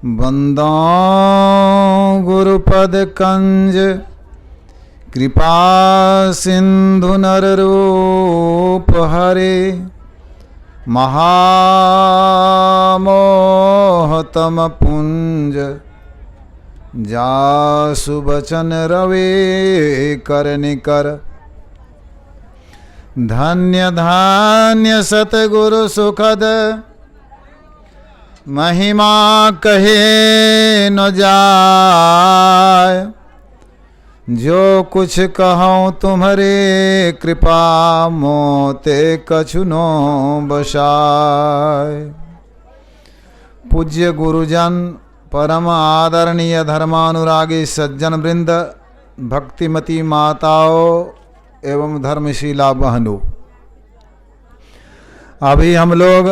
बंदो गुरुपद कंज कृपा सिंधु नररूप हरे महामोहतम पुंज जासु बचन रवे कर निकर धन्य धान्य सतगुरु सुखद महिमा कहे न जाय जो कुछ कहूँ तुम्हारे कृपा मोते कछु नो बसाय। पूज्य गुरुजन परम आदरणीय धर्मानुरागी सज्जन वृंद भक्तिमती माताओं एवं धर्मशीला बहनों, अभी हम लोग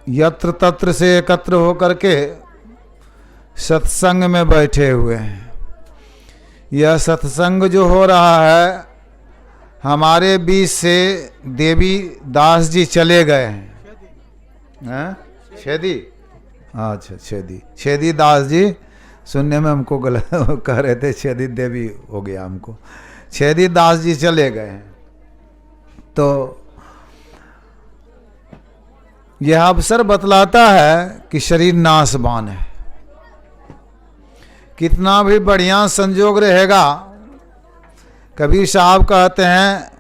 यत्र तत्र से एकत्र होकर के सत्संग में बैठे हुए हैं। यह सत्संग जो हो रहा है, हमारे बीच से देवी दास जी चले गए हैं। छेदी, अच्छा छेदी दास जी, सुनने में हमको गलत कह रहे थे, छेदी देवी हो गया हमको। छेदी दास जी चले गए हैं, तो यह अवसर बतलाता है कि शरीर नाशवान है। कितना भी बढ़िया संजोग रहेगा, कबीर साहब कहते हैं,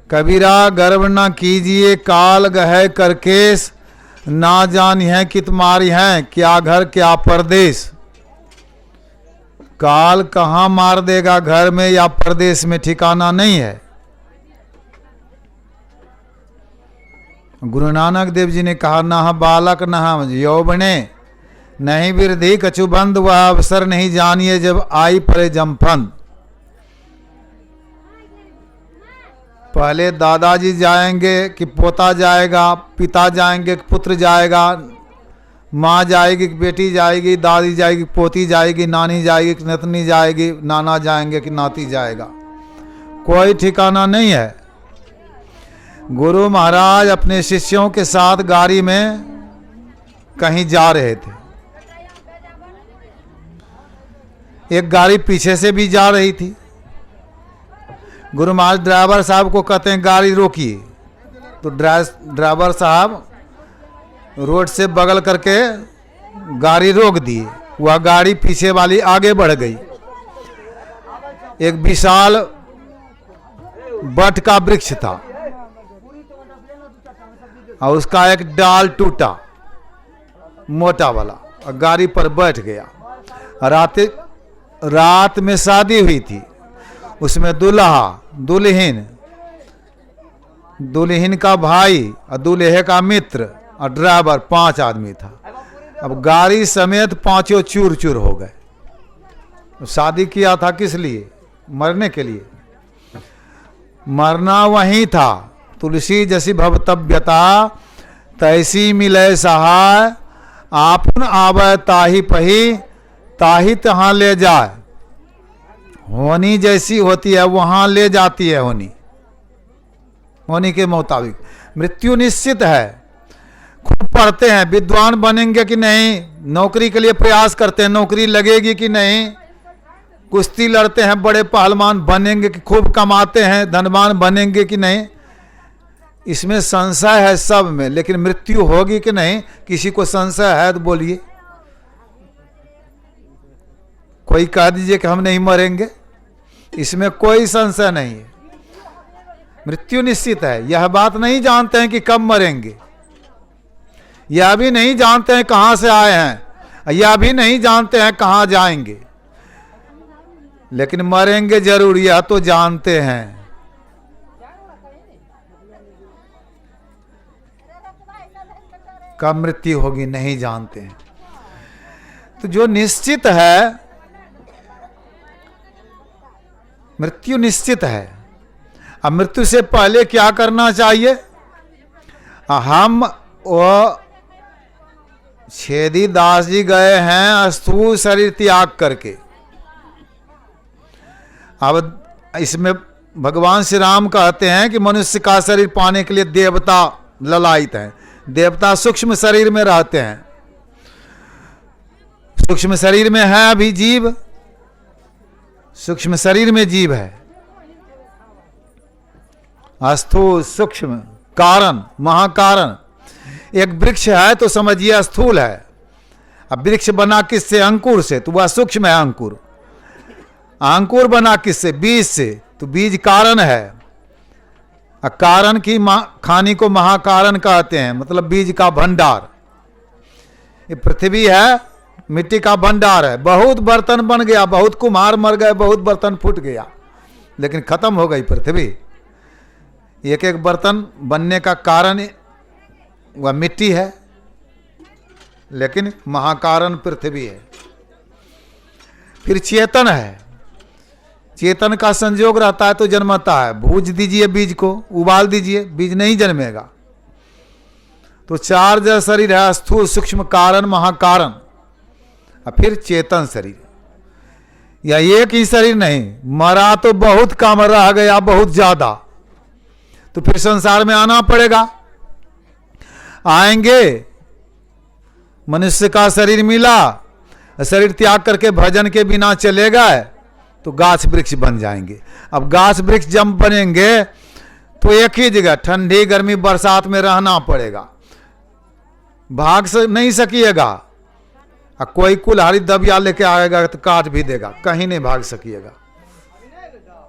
कबीरा गर्व न कीजिए काल गहे करकेश, ना जानी है कि तुम्हारी हैं क्या घर क्या परदेश। काल कहाँ मार देगा, घर में या परदेश में ठिकाना नहीं है। गुरु नानक देव जी ने कहा, न बालक न यौवने नहीं वृद्धि कछु बंद, वह अवसर नहीं जानिए जब आई परे जमफंद। पहले दादाजी जाएंगे कि पोता जाएगा, पिता जाएंगे कि पुत्र जाएगा, माँ जाएगी कि बेटी जाएगी, दादी जाएगी कि पोती जाएगी, नानी जाएगी कि नतनी जाएगी, नाना जाएंगे कि नाती जाएगा, कोई ठिकाना नहीं है। गुरु महाराज अपने शिष्यों के साथ गाड़ी में कहीं जा रहे थे। एक गाड़ी पीछे से भी जा रही थी। गुरु महाराज ड्राइवर साहब को कहते हैं गाड़ी रोकिए, तो ड्राइवर साहब रोड से बगल करके गाड़ी रोक दिए। वह गाड़ी पीछे वाली आगे बढ़ गई। एक विशाल बट का वृक्ष था और उसका एक डाल टूटा मोटा वाला, और गाड़ी पर बैठ गया। रात में शादी हुई थी, उसमें दूल्हा दुल्हन का भाई और दूल्हे का मित्र और ड्राइवर, 5 आदमी था। अब गाड़ी समेत पांचों चूर चूर हो गए। शादी किया था किस लिए? मरने के लिए। मरना वहीं था। तुलसी जैसी भवतव्यता तैसी मिले सहाय, आपन आवे ताही पही ताही तहाँ ले जाए। होनी जैसी होती है वहां ले जाती है होनी के मुताबिक। मृत्यु निश्चित है। खूब पढ़ते हैं, विद्वान बनेंगे कि नहीं, नौकरी के लिए प्रयास करते हैं, नौकरी लगेगी कि नहीं, कुश्ती लड़ते हैं, बड़े पहलवान बनेंगे कि खूब कमाते हैं, धनवान बनेंगे कि नहीं, इसमें संशय है सब में। लेकिन मृत्यु होगी कि नहीं, किसी को संशय है तो बोलिए। कोई कह दीजिए कि हम नहीं मरेंगे, इसमें कोई संशय नहीं है। मृत्यु निश्चित है। यह बात नहीं जानते हैं कि कब मरेंगे, यह भी नहीं जानते हैं कहां से आए हैं, यह भी नहीं जानते हैं कहां जाएंगे, लेकिन मरेंगे जरूर, यह तो जानते हैं। कब मृत्यु होगी नहीं जानते हैं। तो जो निश्चित है, मृत्यु निश्चित है। अब मृत्यु से पहले क्या करना चाहिए? हम वो छेदी दास जी गए हैं स्थूल शरीर त्याग करके। अब इसमें भगवान श्री राम कहते हैं कि मनुष्य का शरीर पाने के लिए देवता ललायित हैं। देवता सूक्ष्म शरीर में रहते हैं, सूक्ष्म शरीर में है अभी जीव, सूक्ष्म शरीर में जीव है। स्थूल सूक्ष्म कारण महाकारण। एक वृक्ष है तो समझिए स्थूल है। अब वृक्ष बना किससे? अंकुर से, तो वह सूक्ष्म है अंकुर। अंकुर बना किससे? बीज से, तो बीज कारण है। कारण की खानी को महाकारण कहते हैं, मतलब बीज का भंडार। ये पृथ्वी है, मिट्टी का भंडार है। बहुत बर्तन बन गया, बहुत कुम्हार मर गए, बहुत बर्तन फूट गया, लेकिन खत्म हो गई पृथ्वी। एक एक बर्तन बनने का कारण वह मिट्टी है, लेकिन महाकारण पृथ्वी है। फिर चेतन है, चेतन का संयोग रहता है तो जन्मता है। भूज दीजिए बीज को, उबाल दीजिए, बीज नहीं जन्मेगा। तो चार जो शरीर है, स्थूल सूक्ष्म कारण महाकारण, और फिर चेतन शरीर। या एक ही शरीर नहीं, मरा तो बहुत कम रह गया, बहुत ज्यादा, तो फिर संसार में आना पड़ेगा। आएंगे, मनुष्य का शरीर मिला, शरीर त्याग करके भजन के बिना चले गए तो गाछ वृक्ष बन जाएंगे। अब गाछ वृक्ष जब बनेंगे तो एक ही जगह ठंडी गर्मी बरसात में रहना पड़ेगा, भाग से नहीं सकिएगा। कोई कुल्हाड़ी दबिया लेके आएगा तो काट भी देगा, कहीं नहीं भाग सकिएगा।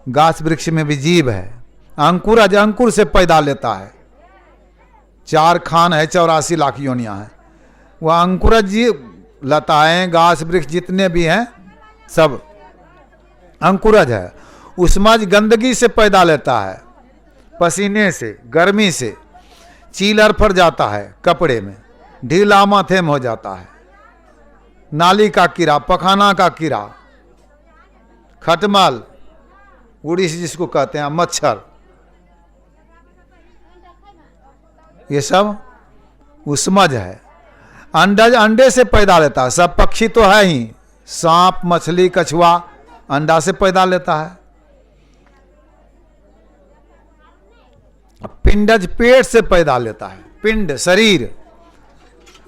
गाछ वृक्ष में भी जीव है। अंकुर आज अंकुर से पैदा लेता है। 4 खान है, 84 लाख योनियां हैं। वह अंकुर जीव लताएं गाछ वृक्ष जितने भी हैं सब अंकुरज है। उसमें गंदगी से पैदा लेता है, पसीने से, गर्मी से, चीलर फर जाता है, कपड़े में ढीला माथेम हो जाता है, नाली का कीड़ा, पखाना का कीड़ा, खटमल, उड़ीस जिसको कहते हैं, मच्छर, ये सब उसमज है। अंडज अंडे से पैदा लेता है। सब पक्षी तो है ही, सांप, मछली, कछुआ अंडा से पैदा लेता है। पिंडज पेट से पैदा लेता है। पिंड शरीर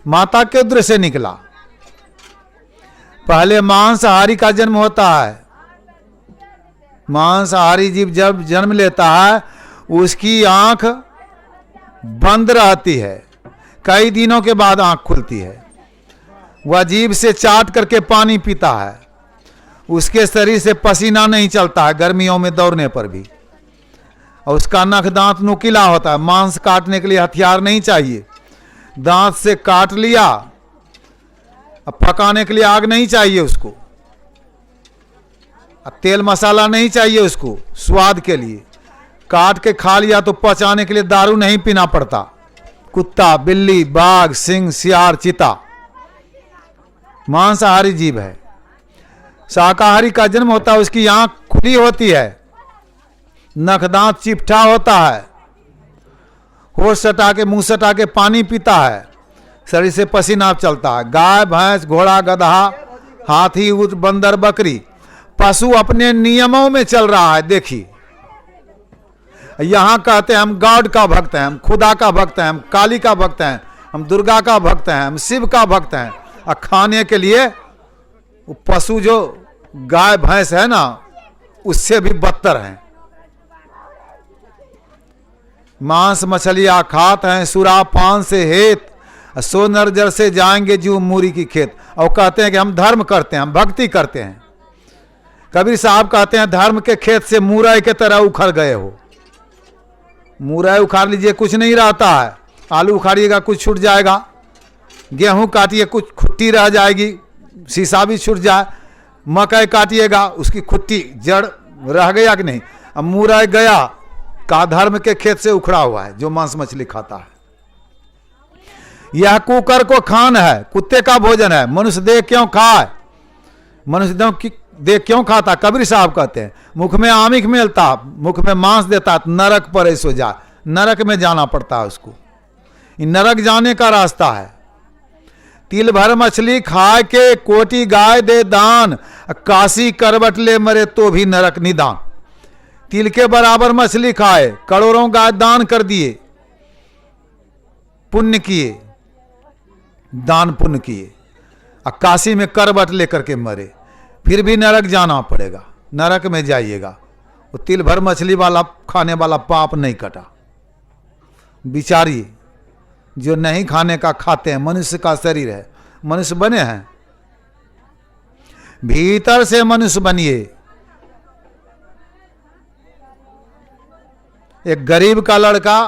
माता के उदर से निकला। पहले मांसाहारी का जन्म होता है। मांसाहारी जीव जब जन्म लेता है उसकी आंख बंद रहती है, कई दिनों के बाद आंख खुलती है। वह जीभ से चाट करके पानी पीता है। उसके शरीर से पसीना नहीं चलता है गर्मियों में दौड़ने पर भी। और उसका नख दांत नुकीला होता है। मांस काटने के लिए हथियार नहीं चाहिए, दांत से काट लिया। अब पकाने के लिए आग नहीं चाहिए उसको, तेल मसाला नहीं चाहिए उसको, स्वाद के लिए काट के खा लिया। तो पचाने के लिए दारू नहीं पीना पड़ता। कुत्ता, बिल्ली, बाघ, सिंह, सियार, चीता मांसाहारी जीव है। शाकाहारी का जन्म होता है, उसकी आंख खुली होती है, नख दांत चिपटा होता है, होठ सटा के मुंह सटा के पानी पीता है, शरीर से पसीना चलता है। गाय, भैंस, घोड़ा, गधा, हाथी, ऊंट, बंदर, बकरी, पशु अपने नियमों में चल रहा है। देखिए, यहां कहते हैं हम गॉड का भक्त हैं, हम खुदा का भक्त हैं, हम काली का भक्त हैं, हम दुर्गा का भक्त हैं, हम शिव का भक्त हैं। और खाने के लिए पशु जो गाय भैंस है ना, उससे भी बदतर हैं। मांस मछलियां खात हैं, सुरा पान से हेत, सो नर जर से जाएंगे जीव मूरी की खेत। और कहते हैं कि हम धर्म करते हैं, हम भक्ति करते हैं। कबीर साहब कहते हैं धर्म के खेत से मुरई के तरह उखड़ गए हो। मुरई उखाड़ लीजिए, कुछ नहीं रहता है। आलू उखाड़िएगा, कुछ छूट जाएगा। गेहूं काटिए, कुछ खुट्टी रह जाएगी, शीशा भी छूट जाए। मकई काटिएगा, उसकी खुट्टी जड़ रह गया कि नहीं। अब मुरई गया का धर्म के खेत से उखड़ा हुआ है जो मांस मछली खाता है। यह कुकर को खान है, कुत्ते का भोजन है। मनुष्य देह क्यों खाए, मनुष्य देह क्यों खाता? कबीर साहब कहते हैं मुख में आमिख मिलता, मुख में मांस देता, नरक पर ऐसो जा। नरक में जाना पड़ता है उसको। नरक जाने का रास्ता है। तिल भर मछली खाए के कोटि गाय दे दान, काशी करवट ले मरे तो भी नरक निदान। तिल के बराबर मछली खाए, करोड़ों गाय दान कर दिए, पुण्य किए, दान पुण्य किए, और काशी में करवट लेकर के मरे, फिर भी नरक जाना पड़ेगा, नरक में जाइएगा। वो तिल भर मछली वाला खाने वाला पाप नहीं कटा। बिचारी जो नहीं खाने का खाते हैं, मनुष्य का शरीर है, मनुष्य बने हैं, भीतर से मनुष्य बनिए। एक गरीब का लड़का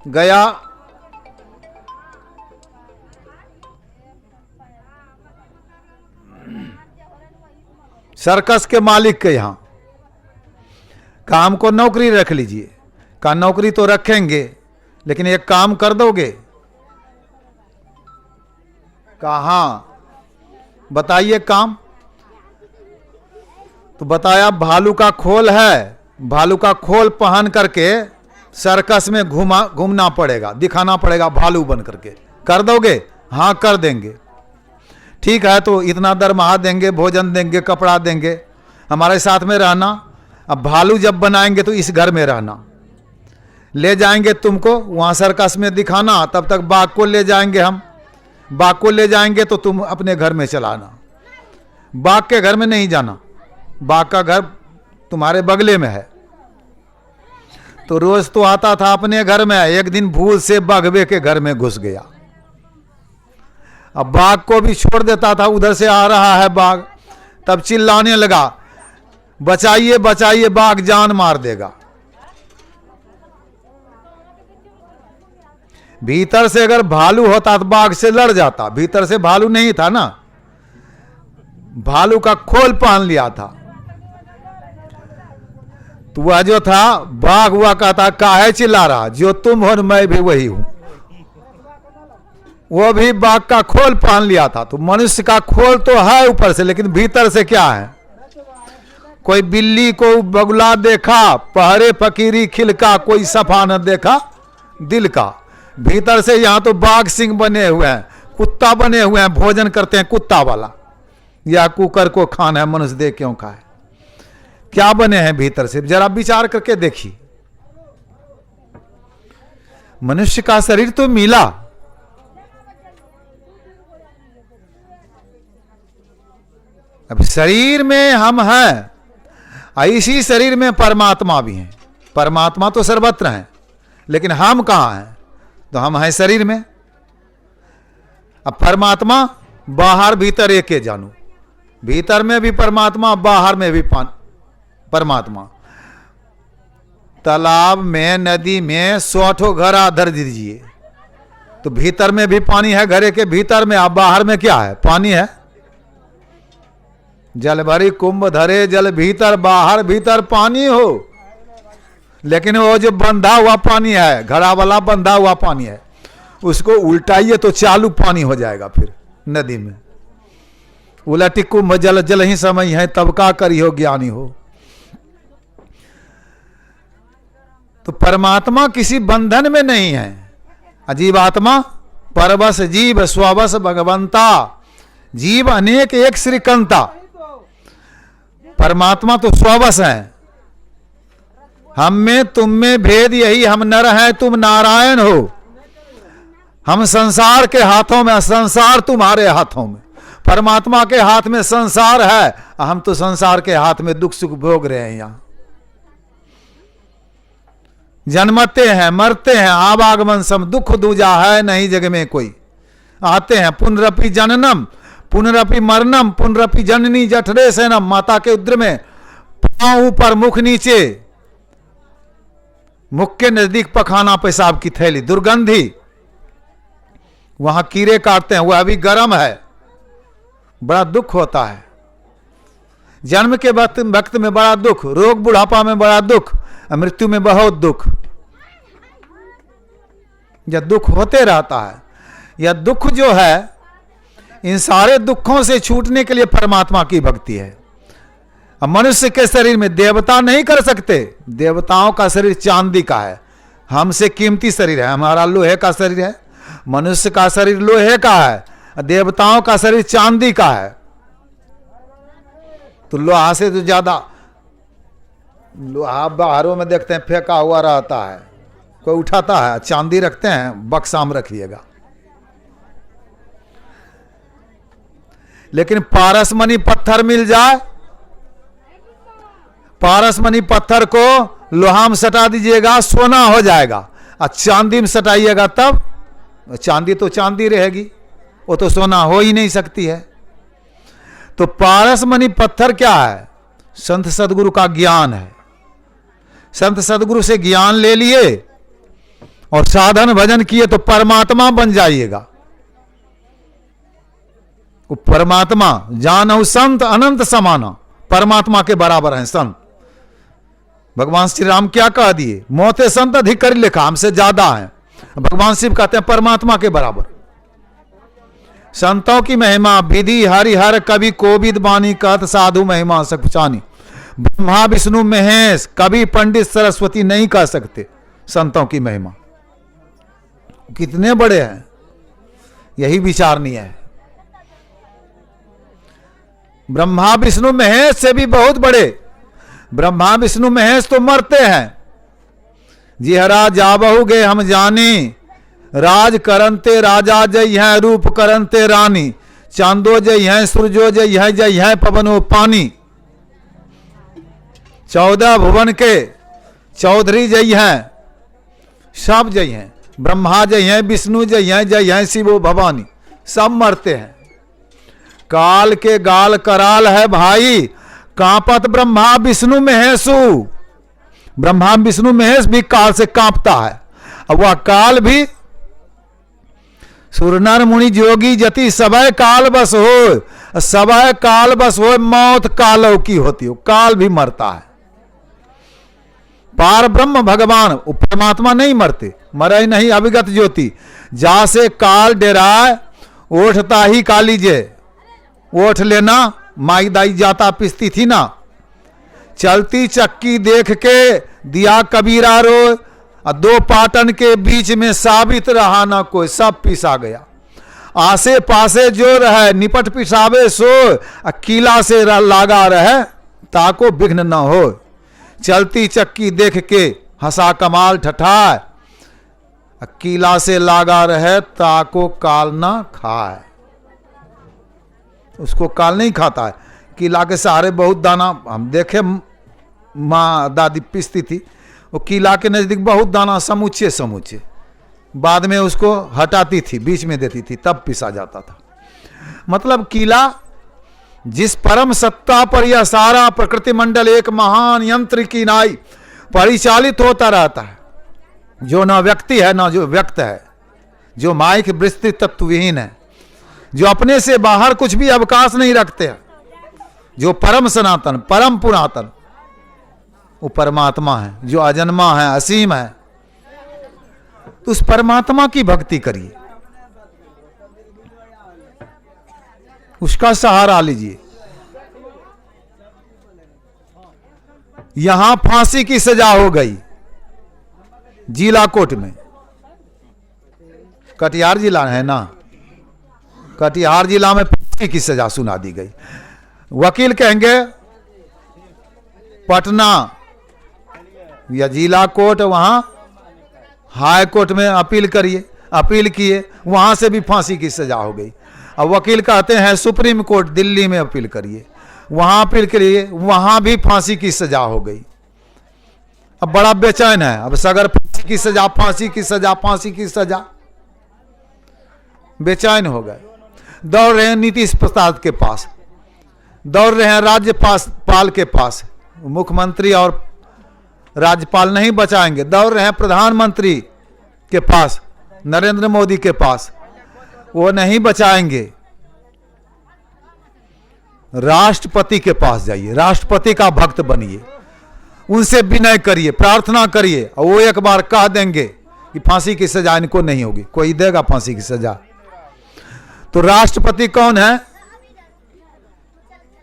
गया सर्कस के मालिक के यहां, कहा हमको नौकरी रख लीजिए। कहा नौकरी तो रखेंगे, लेकिन एक काम कर दोगे? कहा हाँ बताइए काम। तो बताया भालू का खोल है, भालू का खोल पहन करके सर्कस में घूमना पड़ेगा, दिखाना पड़ेगा भालू बन करके। कर दोगे? हाँ कर देंगे। ठीक है, तो इतना दरमाहा देंगे, भोजन देंगे, कपड़ा देंगे, हमारे साथ में रहना। अब भालू जब बनाएंगे तो इस घर में रहना, ले जाएंगे तुमको वहाँ सर्कस में दिखाना, तब तक बाघ को ले जाएंगे हम, बाघ को ले जाएंगे तो तुम अपने घर में चलाना, बाघ के घर में नहीं जाना, बाघ का घर तुम्हारे बगले में है। तो रोज तो आता था अपने घर में, एक दिन भूल से बाघवे के घर में घुस गया। अब बाघ को भी छोड़ देता था, उधर से आ रहा है बाघ, तब चिल्लाने लगा बचाइए बचाइए, बाघ जान मार देगा। भीतर से अगर भालू होता तो बाघ से लड़ जाता, भीतर से भालू नहीं था ना, भालू का खोल पहन लिया था। तो वह जो था बाघ हुआ कहता काहे चिल्ला रहा, जो तुम हो मैं भी वही हूं। वो भी बाघ का खोल पहन लिया था। तो मनुष्य का खोल तो है ऊपर से, लेकिन भीतर से क्या है? कोई बिल्ली को बगुला देखा, पहरे फकीरी खिलका, कोई सफा न देखा दिल का। भीतर से यहां तो बाघ सिंह बने हुए हैं, कुत्ता बने हुए हैं, भोजन करते हैं कुत्ता वाला, या कुकर को खाना है, मनुष्य देख क्यों खाए, क्या बने हैं भीतर से? जरा विचार करके देखिए। मनुष्य का शरीर तो मिला, अब शरीर में हम हैं, इसी शरीर में परमात्मा भी हैं। परमात्मा तो सर्वत्र हैं, लेकिन हम कहां हैं? तो हम हैं शरीर में। अब परमात्मा बाहर भीतर एक के जानू, भीतर में भी परमात्मा, बाहर में भी परमात्मा। तालाब में, नदी में 100 घर आधर दीजिए तो भीतर में भी पानी है, घरे के भीतर में। अब बाहर में क्या है? पानी है। जल भरी कुंभ धरे जल भीतर, बाहर भीतर पानी हो, लेकिन वो जो बंधा हुआ पानी है, घड़ा वाला बंधा हुआ पानी है, उसको उल्टाइए तो चालू पानी हो जाएगा फिर नदी में। उलटी कुंभ जल जल ही समय है, तब का करी हो ज्ञानी हो। तो परमात्मा किसी बंधन में नहीं है। अजीवात्मा परवश जीव स्ववश भगवंता, जीव अनेक एक श्रीकंता। परमात्मा तो स्ववश है। हम में तुम में भेद यही, हम नर हैं तुम नारायण हो। हम संसार के हाथों में, संसार तुम्हारे हाथों में। परमात्मा के हाथ में संसार है, हम तो संसार के हाथ में दुख सुख भोग रहे हैं। यहां जन्मते हैं, मरते हैं, आवागमन सम, दुख दूजा है नहीं जग में कोई। आते हैं पुनरपि जननम पुनरपि मरणम पुनरपि जननी जठरे सेनम। माता के उद्र में पांव ऊपर मुख नीचे, मुख के नजदीक पखाना पेशाब की थैली, दुर्गंधी, वहां कीड़े काटते हैं, वह अभी गर्म है, बड़ा दुख होता है। जन्म के वक्त में बड़ा दुख, रोग बुढ़ापा में बड़ा दुख, मृत्यु में बहुत दुख। यह दुख होते रहता है। यह दुख जो है, इन सारे दुखों से छूटने के लिए परमात्मा की भक्ति है। अब मनुष्य के शरीर में देवता नहीं कर सकते, देवताओं का शरीर चांदी का है, हमसे कीमती शरीर है, हमारा लोहे का शरीर है। मनुष्य का शरीर लोहे का है, देवताओं का शरीर चांदी का है। तो लोहा से तो ज्यादा, लोहा बाहरों में देखते हैं फेंका हुआ रहता है, कोई उठाता है, चांदी रखते हैं बक्सा में रखिएगा। लेकिन पारसमणि पत्थर मिल जाए, पारसमणि पत्थर को लोहा में सटा दीजिएगा, सोना हो जाएगा। और चांदी में सटाइएगा तब चांदी तो चांदी रहेगी, वो तो सोना हो ही नहीं सकती है। तो पारसमणि पत्थर क्या है? संत सदगुरु का ज्ञान है। संत सदगुरु से ज्ञान ले लिए और साधन भजन किए तो परमात्मा बन जाइएगा। वो परमात्मा जानहु संत अनंत समाना, परमात्मा के बराबर हैं संत। भगवान श्री राम क्या कह दिए? मोते संत अधिक कर लिखा, हमसे ज्यादा है। भगवान शिव कहते हैं परमात्मा के बराबर। संतों की महिमा विधि हरिहर कवि कोविद बानी कहत साधु महिमा सकुचानी। ब्रह्मा विष्णु महेश कवि पंडित सरस्वती नहीं कह सकते संतों की महिमा। कितने बड़े हैं, यही विचारणीय है। ब्रह्मा विष्णु महेश से भी बहुत बड़े। ब्रह्मा विष्णु महेश तो मरते हैं। जिहरा जाबहु गे हम जानी, राज करनते राजा जय हैं, रूप करनते रानी। चांदो जय हैं, सूरजो जय हैं, पवनो पानी। 14 भुवन के चौधरी जय हैं, सब जय हैं। ब्रह्मा जय हैं, विष्णु जय हैं, शिवो भवानी। सब मरते हैं। काल के गाल कराल है भाई, कांपत ब्रह्मा विष्णु महेशु। ब्रह्मा विष्णु महेश भी काल से कांपता है। अब वह काल भी सुर नर मुनि जोगी जति सबय काल बस हो, सबय काल बस हो, मौत कालों की होती हो। काल भी मरता है। पार ब्रह्म भगवान वो परमात्मा नहीं मरते, मरे नहीं अविगत ज्योति। जा से काल डेराए ओठता ही कालीजे। ओठ लेना माई दाई जाता पिसती थी ना। चलती चक्की देख के दिया कबीरा रो, 2 पाटन के बीच में साबित रहा ना कोई, सब पिसा गया। आसे पासे जो रहे निपट पिसावे सो, किला से लागा रहे ताको विघ्न न हो। चलती चक्की देख के हंसा कमाल ठठाए, किला से लागा रहे ताको काल ना खाए। उसको काल नहीं खाता है। किला के सहारे बहुत दाना हम देखे, माँ दादी पिसती थी। वो किला के नजदीक बहुत दाना समूचे समूचे, बाद में उसको हटाती थी, बीच में देती थी, तब पिसा जाता था। मतलब किला जिस परम सत्ता पर यह सारा प्रकृति मंडल एक महान यंत्र की नाई परिचालित होता रहता है, जो न व्यक्ति है न जो व्यक्त है, जो माइक विस्तृत तत्वहीन है, जो अपने से बाहर कुछ भी अवकाश नहीं रखते हैं, जो परम सनातन परम पुरातन वो परमात्मा है, जो अजन्मा है असीम है। तो उस परमात्मा की भक्ति करिए, उसका सहारा लीजिए। यहां फांसी की सजा हो गई जिला कोर्ट में, कटिहार जिला है ना, कटिहार जिला में फांसी की सजा सुना दी गई। वकील कहेंगे पटना या जिला कोर्ट, वहां हाई कोर्ट में अपील करिए। अपील किए, वहां से भी फांसी की सजा हो गई। अब वकील कहते हैं सुप्रीम कोर्ट दिल्ली में अपील करिए, वहां अपील करिए, वहां भी फांसी की सजा हो गई। अब बड़ा बेचैन है, अब सगर फांसी की सजा, फांसी की सजा, फांसी की सजा, बेचैन हो गए। दौड़ रहे हैं नीतीश प्रसाद के पास, दौड़ रहे हैं राज्यपाल के पास। मुख्यमंत्री और राज्यपाल नहीं बचाएंगे, दौड़ रहे हैं प्रधानमंत्री के पास, नरेंद्र मोदी के पास, वो नहीं बचाएंगे। राष्ट्रपति के पास जाइए, राष्ट्रपति का भक्त बनिए, उनसे विनय करिए, प्रार्थना करिए, और वो एक बार कह देंगे कि फांसी की सजा इनको नहीं होगी। कोई देगा फांसी की सजा? तो राष्ट्रपति कौन है?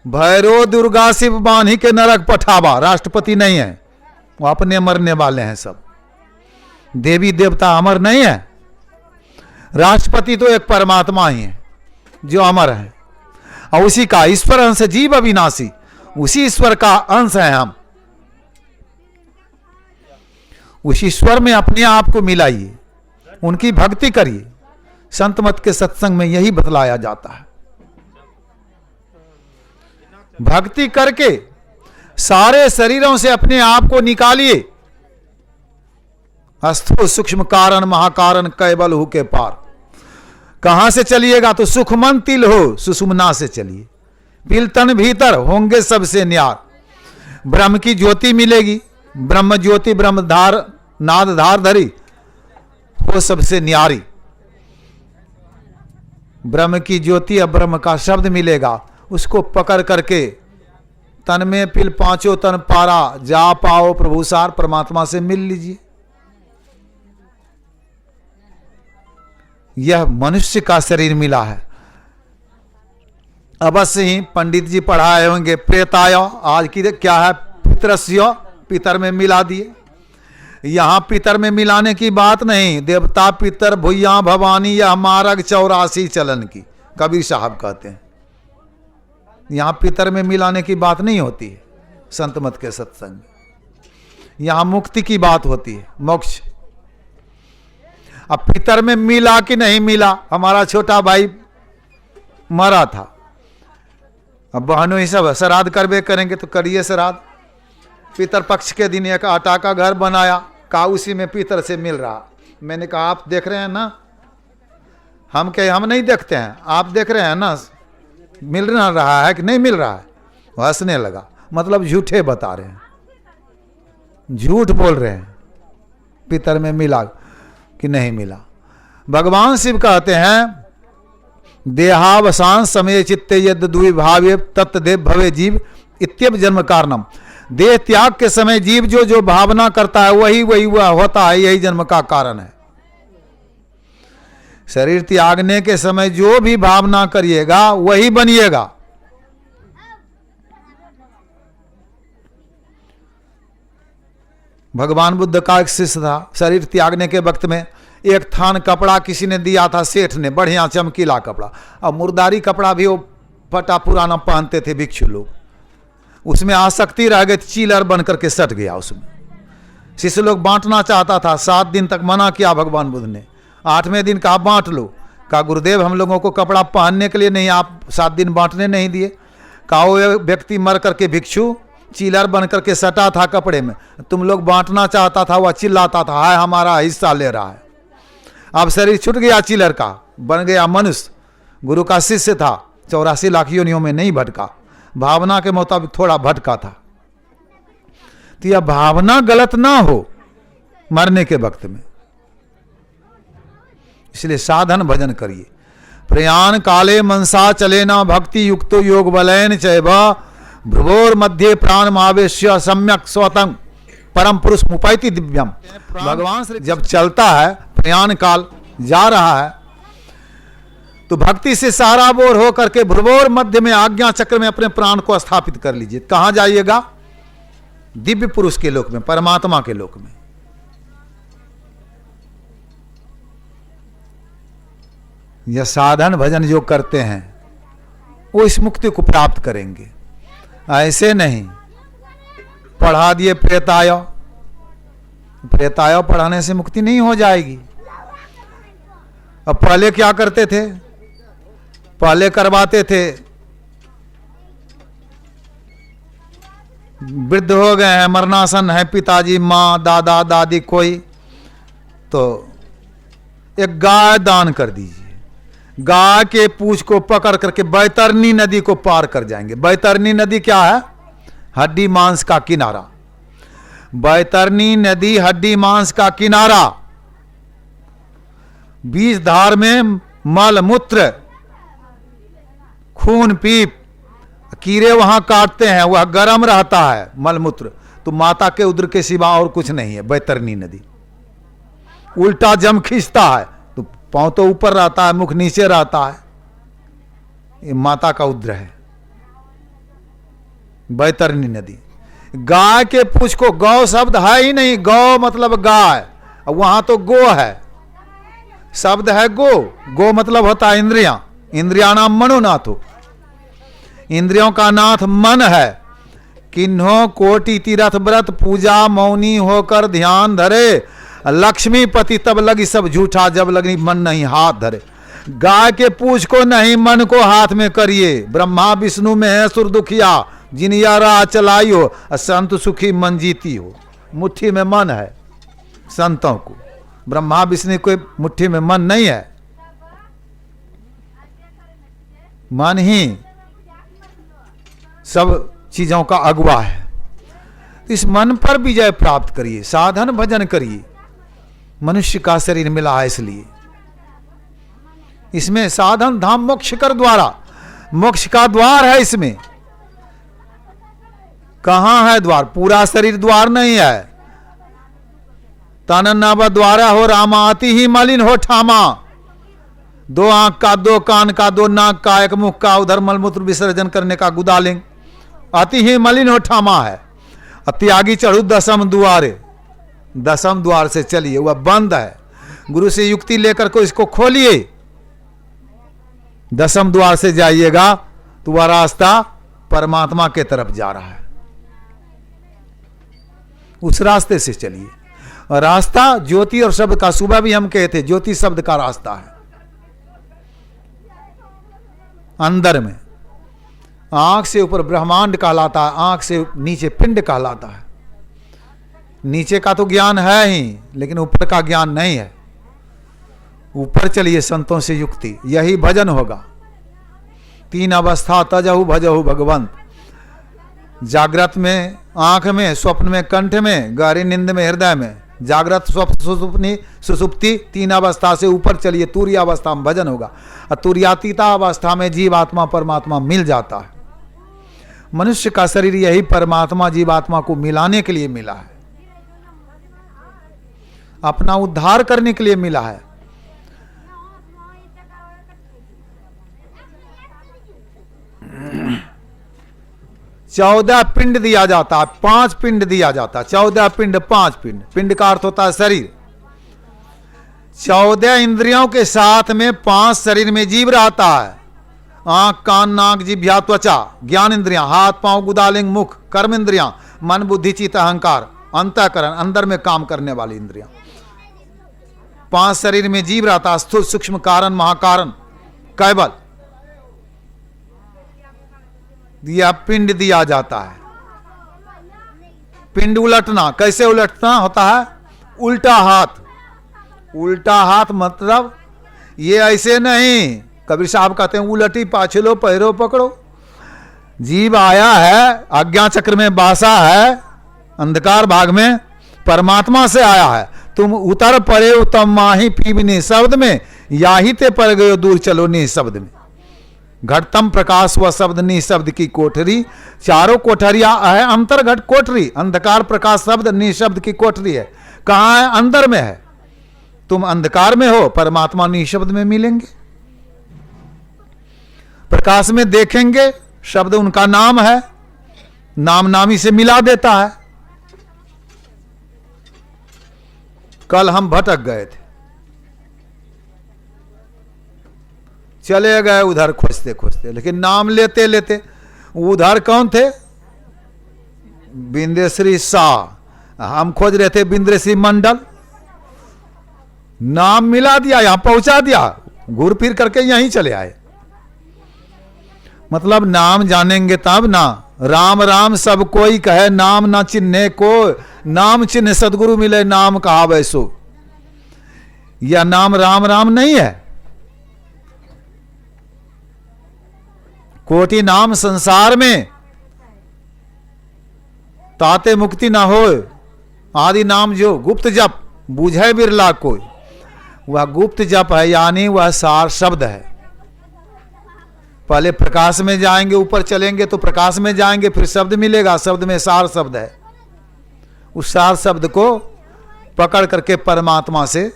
भैरो दुर्गा शिव बान्ही के नरक पठावा, राष्ट्रपति नहीं है, वो अपने मरने वाले हैं सब। देवी देवता अमर नहीं है, राष्ट्रपति तो एक परमात्मा ही है जो अमर है, और उसी का ईश्वर अंश जीव अविनाशी, उसी ईश्वर का अंश है हम। उस ईश्वर में अपने आप को मिलाइए, उनकी भक्ति करिए। संत मत के सत्संग में यही बतलाया जाता है। भक्ति करके सारे शरीरों से अपने आप को निकालिए। अस्थो सूक्ष्म कारण महाकारण कैबल हु के पार। कहां से चलिएगा? तो सुखमन तिल हो सुषुम्ना से चलिए। पिलतन भीतर होंगे सबसे न्यार। ब्रह्म की ज्योति मिलेगी, ब्रह्म ज्योति ब्रह्मधार नाद धार धरी हो सबसे न्यारी। ब्रह्म की ज्योति अब ब्रह्म का शब्द मिलेगा, उसको पकड़ करके तन में पिल पांचों तन पारा, जा पाओ प्रभु सार, परमात्मा से मिल लीजिए। यह मनुष्य का शरीर मिला है। अवश्य ही पंडित जी पढ़ाए होंगे प्रेताय, आज की क्या है पितरस्य, पितर में मिला दिए। यहां पितर में मिलाने की बात नहीं, देवता पितर भुइया भवानी या मार्ग 84 चलन की कबीर साहब कहते हैं। यहां पितर में मिलाने की बात नहीं होती है संत मत के सत्संग। यहां मुक्ति की बात होती है, मोक्ष। अब पितर में मिला कि नहीं मिला? हमारा छोटा भाई मरा था, अब बहनों ही सब श्राद्ध करबे करेंगे तो करिए श्राद्ध। पितर पक्ष के दिन एक आटा का घर बनाया, का उसी में पितर से मिल रहा। मैंने कहा आप देख रहे हैं ना? हम नहीं देखते हैं, आप देख रहे हैं ना मिल रहा है कि नहीं मिल रहा है? वो हंसने लगा, मतलब झूठे बता रहे हैं, झूठ बोल रहे हैं। पितर में मिला कि नहीं मिला? भगवान शिव कहते हैं देहावसान समय चित्ते यद द्विभावे तत्देव भवे जीव इत्यव जन्म कारणम। देह त्याग के समय जीव जो जो भावना करता है वही वह होता है, यही जन्म का कारण है। शरीर त्यागने के समय जो भी भावना करिएगा वही बनिएगा। भगवान बुद्ध का एक शिष्य था, शरीर त्यागने के वक्त में एक थान कपड़ा किसी ने दिया था, सेठ ने, बढ़िया चमकीला कपड़ा। अब मुर्दारी कपड़ा भी वो फटा पुराना पहनते थे भिक्षु लोग, उसमें आसक्ति रह गई, चीलर बन करके सट गया उसमें। शिष्य लोग बांटना चाहता था, 7 दिन तक मना किया भगवान बुद्ध ने। 8वें दिन कहा बांट लो। कहा गुरुदेव हम लोगों को कपड़ा पहनने के लिए नहीं, आप 7 दिन बांटने नहीं दिए। कहा वो व्यक्ति मर करके भिक्षु चीलर बन करके सटा था कपड़े में, तुम लोग बांटना चाहता था, वह चिल्लाता था हाय हमारा हिस्सा ले रहा है। अब शरीर छूट गया चीलर का, बन गया मनुष्य। गुरु का शिष्य था, 84 लाख योनियों में नहीं भटका, भावना के मुताबिक थोड़ा भटका था। तो यह भावना गलत ना हो मरने के वक्त में, इसलिए साधन भजन करिए। प्रयाण काले मनसा चलेना भक्ति युक्तो योग बलैन चैव भ्रुवोर मध्य प्राण मावेश्य सम्यक स्वतंग परम पुरुष मुपैति दिव्यम। भगवान से जब चलता है, प्रयाण काल जा रहा है, तो भक्ति से सहारा बोर हो करके भ्रुवोर मध्य में आज्ञा चक्र में अपने प्राण को स्थापित कर लीजिए। कहां जाइएगा? दिव्य पुरुष के लोक में, परमात्मा के लोक में। यह साधन भजन जो करते हैं वो इस मुक्ति को प्राप्त करेंगे। ऐसे नहीं पढ़ा दिए प्रेताय, प्रेताय पढ़ाने से मुक्ति नहीं हो जाएगी। अब पहले क्या करते थे? पहले करवाते थे, वृद्ध हो गए हैं, मरणासन है, पिताजी माँ दादा दादी कोई, तो एक गाय दान कर दीजिए। गाय के पूंछ को पकड़ करके बैतरनी नदी को पार कर जाएंगे। बैतरनी नदी क्या है? हड्डी मांस का किनारा। बैतरनी नदी हड्डी मांस का किनारा। बीज धार में मल मूत्र खून पीप कीड़े वहां काटते हैं, वह गर्म रहता है मल मूत्र। तो माता के उदर के सिवा और कुछ नहीं है बैतरनी नदी। उल्टा जम खींचता है तो पांव तो ऊपर रहता है, मुख नीचे रहता है, ये माता का उद्र है बैतरनी नदी। गाय के पूंछ को, गौ शब्द है ही नहीं, गौ मतलब गाय, वहां तो गो है, शब्द है गो। गो मतलब होता है इंद्रियां, इंद्रिया नाम मनोनाथो, इंद्रियों का नाथ मन है। किन्हों कोटि तीरथ व्रत पूजा मौनी होकर ध्यान धरे, लक्ष्मीपति तब लगी सब झूठा, जब लगी मन नहीं हाथ धरे। गाय के पूछ को नहीं मन को हाथ में करिए, ब्रह्मा विष्णु में है सुर दुखिया, जिन या राह चलाई हो संत सुखी मन जीती हो। मुट्ठी में मन है संतों को, ब्रह्मा विष्णु को मुट्ठी में मन नहीं है। मन ही सब चीजों का अगुवा है। इस मन पर विजय प्राप्त करिए, साधन भजन करिए। मनुष्य का शरीर मिला है इसलिए, इसमें साधन धाम मोक्ष कर द्वारा, मोक्ष का द्वार है इसमें। कहां है द्वार? पूरा शरीर द्वार नहीं है। तन नव द्वारा हो रामा, अति ही मलिन हो ठामा। दो आंख का, दो कान का, दो नाक का, एक मुख का, उधर मलमूत्र विसर्जन करने का गुदालिंग, अति ही मलिन हो ठामा है। त्यागी चढ़ू दसम द्वारे, दसम द्वार से चलिए, वह बंद है। गुरु से युक्ति लेकर को इसको खोलिए, दसम द्वार से जाइएगा तो वह रास्ता परमात्मा के तरफ जा रहा है। उस रास्ते से चलिए। और रास्ता ज्योति और शब्द का, सुबह भी हम कहे थे ज्योति शब्द का रास्ता है। अंदर में आंख से ऊपर ब्रह्मांड कहलाता है, आंख से नीचे पिंड कहलाता है। नीचे का तो ज्ञान है ही, लेकिन ऊपर का ज्ञान नहीं है। ऊपर चलिए संतों से युक्ति, यही भजन होगा। तीन अवस्था तजहु भजहु भगवंत, जागृत में आंख में, स्वप्न में कंठ में, गहरी नींद में हृदय में। जागृत स्वप्न सुसुप्ति सुसुप्ति, तीन अवस्था से ऊपर चलिए, तुरीय अवस्था में भजन होगा। और तुरीयातीता अवस्था में जीवात्मा परमात्मा मिल जाता है। मनुष्य का शरीर यही परमात्मा जीवात्मा को मिलाने के लिए मिला है, अपना उद्धार करने के लिए मिला है। चौदह पिंड दिया जाता है, 5 पिंड दिया जाता है। 14 पिंड 5 पिंड। पिंड का अर्थ होता है शरीर। 14 इंद्रियों के साथ में 5 शरीर में जीव रहता है। आंख, कान, नाक, जिह्वा, त्वचा, ज्ञान इंद्रियां, हाथ पांव, गुदालिंग, मुख, कर्म इंद्रियां, मन, बुद्धि, चित्त, अहंकार, अंतःकरण, अंदर में काम करने वाली इंद्रियां। 5 शरीर में जीव रहता है, स्थूल, सूक्ष्म, कारण, महाकारण, कैवल। यह पिंड दिया जाता है। पिंड उलटना, कैसे उलटना होता है? उल्टा हाथ। उल्टा हाथ मतलब ये ऐसे नहीं, कबीर साहब कहते हैं उलटी पाछलो पैरो पकड़ो। जीव आया है, आज्ञा चक्र में बासा है, अंधकार भाग में परमात्मा से आया है। तुम उतर पड़े हो तम माही पीबने शब्द में, याही ते पड़ गए दूर चलो नि शब्द में। घटतम प्रकाश व शब्द नि शब्द की कोठरी, चारों कोठरिया है अंतर घट कोठरी। अंधकार प्रकाश शब्द नि शब्द की कोठरी है। कहां है? अंदर में है। तुम अंधकार में हो, परमात्मा नि शब्द में मिलेंगे। प्रकाश में देखेंगे, शब्द उनका नाम है, नाम नामी से मिला देता है। कल हम भटक गए थे, चले गए उधर खोजते खोजते, लेकिन नाम लेते लेते। उधर कौन थे? बिंदेश्री शाह। हम खोज रहे थे बिंदेश्री मंडल। नाम मिला दिया, यहां पहुंचा दिया, घूर फिर करके यहीं चले आए। मतलब नाम जानेंगे तब ना। राम राम सब कोई कहे, नाम ना चिन्हे को। नाम चिन्ह सदगुरु मिले, नाम कहा वैसो। यह नाम राम राम नहीं है। कोटि नाम संसार में, ताते मुक्ति ना हो। आदि नाम जो गुप्त जप, बूझे बिरला कोई। वह गुप्त जप है, यानी वह सार शब्द है। पहले प्रकाश में जाएंगे, ऊपर चलेंगे तो प्रकाश में जाएंगे, फिर शब्द मिलेगा, शब्द में सार शब्द है। उस सार शब्द को पकड़ करके परमात्मा से,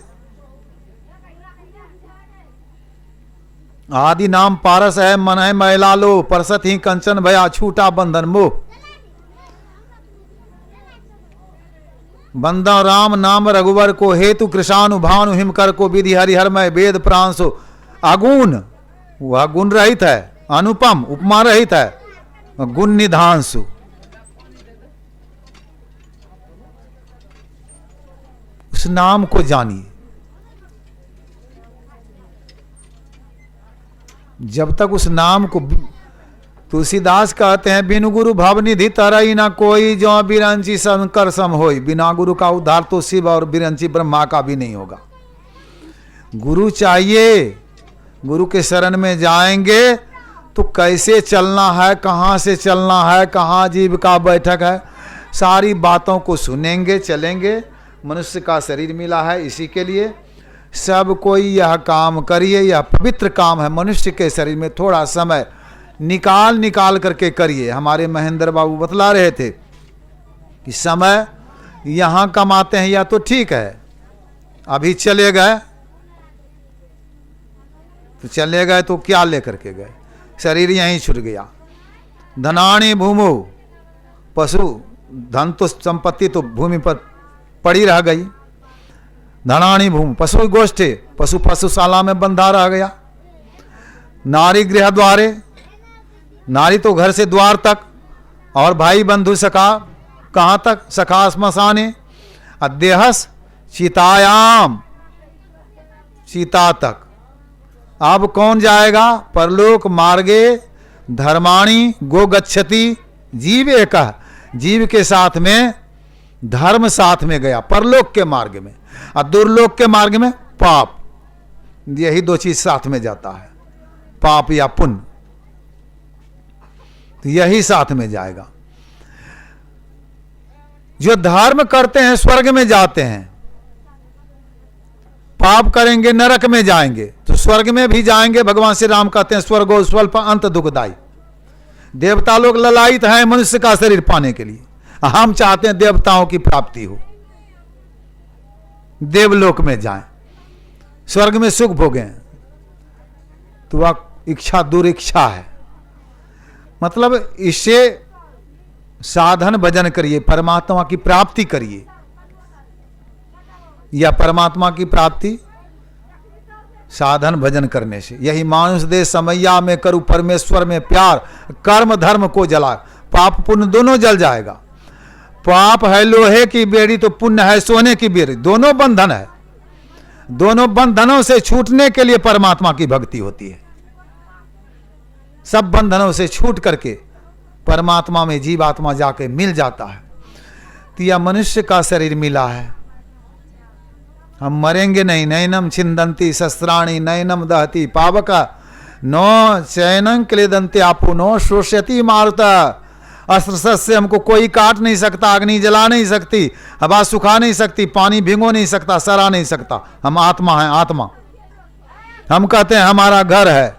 आदि नाम पारस है, मन है मैला लो, परसत ही कंचन भया, छूटा बंधन मोह। बंदा राम नाम रघुवर को, हेतु कृषानु भानु हिमकर को, विधि हरिहर में वेद प्रांशो। अगुण, वह गुण रहित है, अनुपम उपमा रहित है, गुण निधांशु। उस नाम को जानिए। जब तक उस नाम को, तुलसीदास कहते हैं बिनु गुरु भवनिधि तरई ना कोई, जो बिरंची शंकर सम होई। बिना गुरु का उद्धार तो शिव और बिरंची ब्रह्मा का भी नहीं होगा। गुरु चाहिए, गुरु के शरण में जाएंगे तो कैसे चलना है, कहाँ से चलना है, कहाँ जीव का बैठक है, सारी बातों को सुनेंगे, चलेंगे। मनुष्य का शरीर मिला है इसी के लिए। सब कोई यह काम करिए, यह पवित्र काम है। मनुष्य के शरीर में थोड़ा समय निकाल करके करिए। हमारे महेंद्र बाबू बतला रहे थे कि समय यहाँ कमाते हैं या तो ठीक है, अभी चले गए तो क्या लेकर के गए, शरीर यहीं छूट गया। धनानि भूमो, पशु धन तो संपत्ति तो भूमि पर पड़ी रह गई। धनानि भूमि पशु गोष्ठे, पशु पशुशाला में बंधा रह गया। नारी गृह द्वारे, नारी तो घर से द्वार तक, और भाई बंधु सखा कहाँ तक, सखा श्मशाने, अदेहस चितायाम, चिता तक। अब कौन जाएगा, परलोक मार्गे धर्माणि गो गच्छति, जीव एक, जीव के साथ में धर्म साथ में गया परलोक के मार्ग में, और दुर्लोक के मार्ग में पाप। यही दो चीज साथ में जाता है, पाप या पुण्य, तो यही साथ में जाएगा। जो धर्म करते हैं स्वर्ग में जाते हैं, पाप करेंगे नरक में जाएंगे। तो स्वर्ग में भी जाएंगे, भगवान श्री राम कहते हैं स्वर्गो स्वल्प अंत दुखदाई। देवता लोग ललायित हैं मनुष्य का शरीर पाने के लिए, हम चाहते हैं देवताओं की प्राप्ति हो, देवलोक में जाएं, स्वर्ग में सुख भोगें। तो वह इच्छा दुरिच्छा है। मतलब इससे साधन भजन करिए, परमात्मा की प्राप्ति करिए। या परमात्मा की प्राप्ति साधन भजन करने से। यही मानुष दे समैया में करूं परमेश्वर में प्यार, कर्म धर्म को जला, पाप पुण्य दोनों जल जाएगा। पाप है लोहे की बेड़ी तो पुण्य है सोने की बेड़ी, दोनों बंधन है। दोनों बंधनों से छूटने के लिए परमात्मा की भक्ति होती है। सब बंधनों से छूट करके परमात्मा में जीवात्मा जाके मिल जाता है। तो यह मनुष्य का शरीर मिला है, हम मरेंगे नहीं। नैनम छिंदंती शस्त्राणी नैनम दहती पावक नो चैनं क्लेदंते आपो नो शोष्यति मारुता। अस्त्र से हमको कोई काट नहीं सकता, अग्नि जला नहीं सकती, हवा सुखा नहीं सकती, पानी भिगो नहीं सकता, सरा नहीं सकता। हम आत्मा हैं, आत्मा। हम कहते हैं हमारा घर है,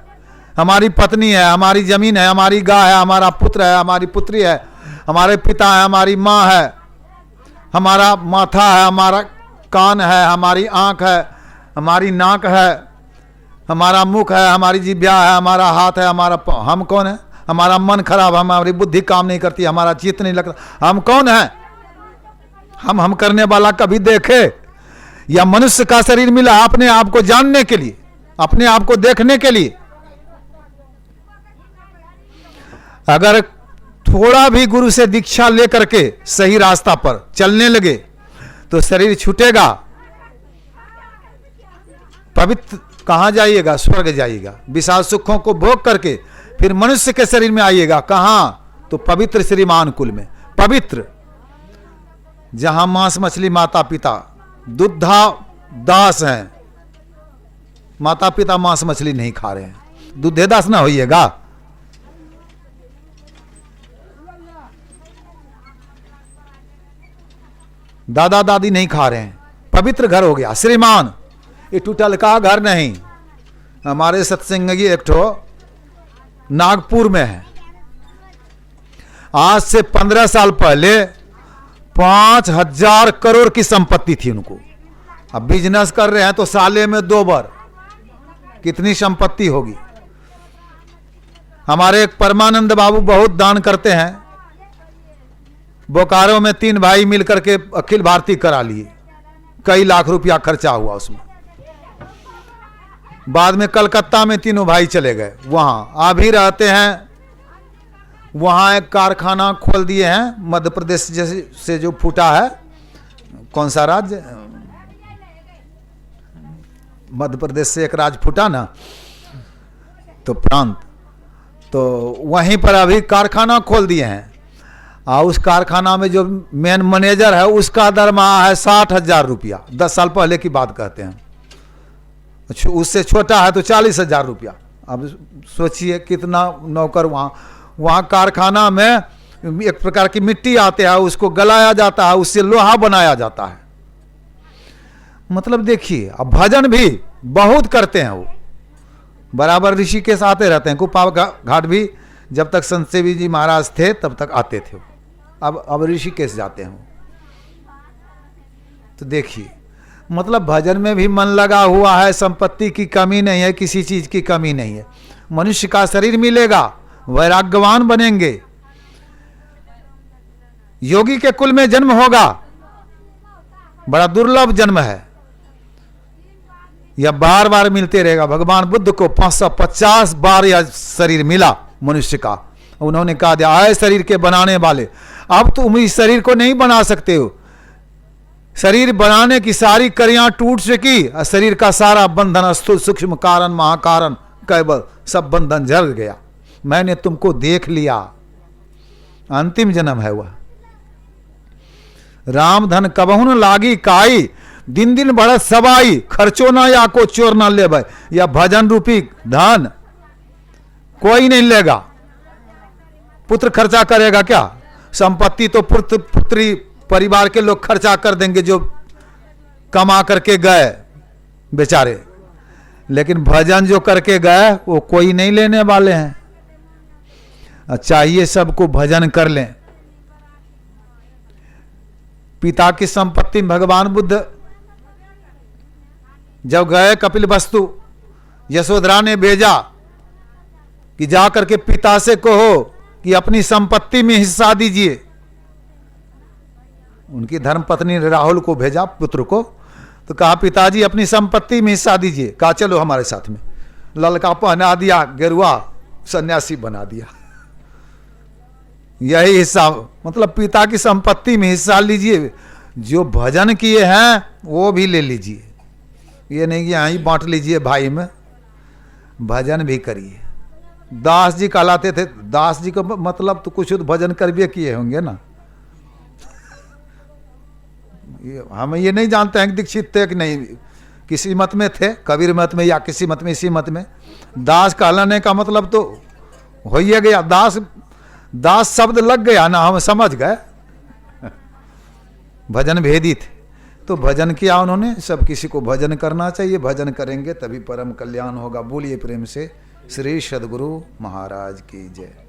हमारी पत्नी है, हमारी जमीन है, हमारी गाय है, हमारा पुत्र है, हमारी पुत्री है, हमारे पिता है, हमारी माँ है, हमारा माथा है, हमारा कान है, हमारी आँख है, हमारी नाक है, हमारा मुख है, हमारी जिह्वा है, हमारा हाथ है, हमारा हम कौन है? हमारा मन खराब, हमारी बुद्धि काम नहीं करती, हमारा चित्त नहीं लगता। हम कौन है? हम करने वाला कभी देखे? या मनुष्य का शरीर मिला अपने आप को जानने के लिए, अपने आप को देखने के लिए। अगर थोड़ा भी गुरु से दीक्षा लेकर के सही रास्ता पर चलने लगे तो शरीर छूटेगा। पवित्र कहां जाइएगा? स्वर्ग जाइएगा। विशाल सुखों को भोग करके फिर मनुष्य के शरीर में आइएगा। कहां? तो पवित्र श्रीमान कुल में, पवित्र, जहां मांस मछली माता पिता दुग्धा दास हैं। माता पिता मांस मछली नहीं खा रहे हैं, दुधे दास ना होइएगा। दादा दादी नहीं खा रहे हैं, पवित्र घर हो गया श्रीमान। ये टूटल का घर नहीं। हमारे सत्संगी एक ठो नागपुर में है, आज से 15 साल पहले 5,000 करोड़ की संपत्ति थी उनको। अब बिजनेस कर रहे हैं तो साले में 2 बार, कितनी संपत्ति होगी। हमारे एक परमानंद बाबू बहुत दान करते हैं। बोकारो में 3 भाई मिलकर के अखिल भारतीय करा लिए, कई लाख रुपया खर्चा हुआ उसमें। बाद में कलकत्ता में 3 भाई चले गए, वहां अभी रहते हैं। वहां एक कारखाना खोल दिए हैं, मध्य प्रदेश से जो फूटा है। कौन सा राज्य? मध्य प्रदेश से एक राज्य फूटा ना, तो प्रांत, तो वहीं पर अभी कारखाना खोल दिए हैं। और उस कारखाना में जो मेन मैनेजर है उसका दरमाहा है 60,000 रुपया। 10 साल पहले की बात कहते हैं। उससे छोटा है तो 40,000 रुपया। अब सोचिए कितना नौकर वहाँ कारखाना में एक प्रकार की मिट्टी आते हैं, उसको गलाया जाता है, उससे लोहा बनाया जाता है। मतलब देखिए, अब भजन भी बहुत करते हैं वो, बराबर ऋषिकेश आते रहते हैं। कुप्पा घाट भी जब तक संत सेवी जी महाराज थे तब तक आते थे। अब ऋषिकेश जाते हैं। तो देखिए, मतलब भजन में भी मन लगा हुआ है, संपत्ति की कमी नहीं है, किसी चीज की कमी नहीं है। मनुष्य का शरीर मिलेगा, वैराग्यवान बनेंगे, योगी के कुल में जन्म होगा, बड़ा दुर्लभ जन्म है, यह बार बार मिलते रहेगा। भगवान बुद्ध को 550 बार यह शरीर मिला मनुष्य का। उन्होंने कहा दिया, आए शरीर के बनाने वाले, अब तुम इस शरीर को नहीं बना सकते हो। शरीर बनाने की सारी कड़ियां टूट चुकी, शरीर का सारा बंधन, स्थूल सूक्ष्म कारण महाकारण केवल सब बंधन जल गया। मैंने तुमको देख लिया। अंतिम जन्म है वह। राम धन कबहु न लागी काई, दिन दिन बढ़त सबाई, खर्चो ना या को चोर ना ले भाई। या भजन रूपी धन कोई नहीं लेगा। पुत्र खर्चा करेगा क्या? संपत्ति तो पुत्र पुत्री परिवार के लोग खर्चा कर देंगे जो कमा करके गए बेचारे, लेकिन भजन जो करके गए वो कोई नहीं लेने वाले हैं। चाहिए सबको भजन कर लें। पिता की संपत्ति भगवान बुद्ध जब गए कपिल वस्तु, यशोधरा ने भेजा कि जाकर के पिता से कहो कि अपनी संपत्ति में हिस्सा दीजिए। उनकी धर्मपत्नी ने राहुल को भेजा, पुत्र को, तो कहा पिताजी अपनी संपत्ति में हिस्सा दीजिए। कहा चलो हमारे साथ में। ललका पहना दिया, गेरुआ सन्यासी बना दिया। यही हिस्सा, मतलब पिता की संपत्ति में हिस्सा लीजिए, जो भजन किए हैं वो भी ले लीजिए। ये नहीं कि यहीं बांट लीजिए भाई में, भजन भी करिए। दास जी कहलाते थे। दास जी का मतलब तो कुछ भजन कर भी किए होंगे ना। हम ये नहीं जानते हैं कि दीक्षित थे कि नहीं, किसी मत में थे, कबीर मत में या किसी मत में, इसी मत में। दास कहलाने का मतलब तो हो ही गया, दास शब्द लग गया ना, हम समझ गए। भजन भेदी थे तो भजन किया उन्होंने। सब किसी को भजन करना चाहिए, भजन करेंगे तभी परम कल्याण होगा। बोलिए प्रेम से श्री सद्गुरु महाराज की जय।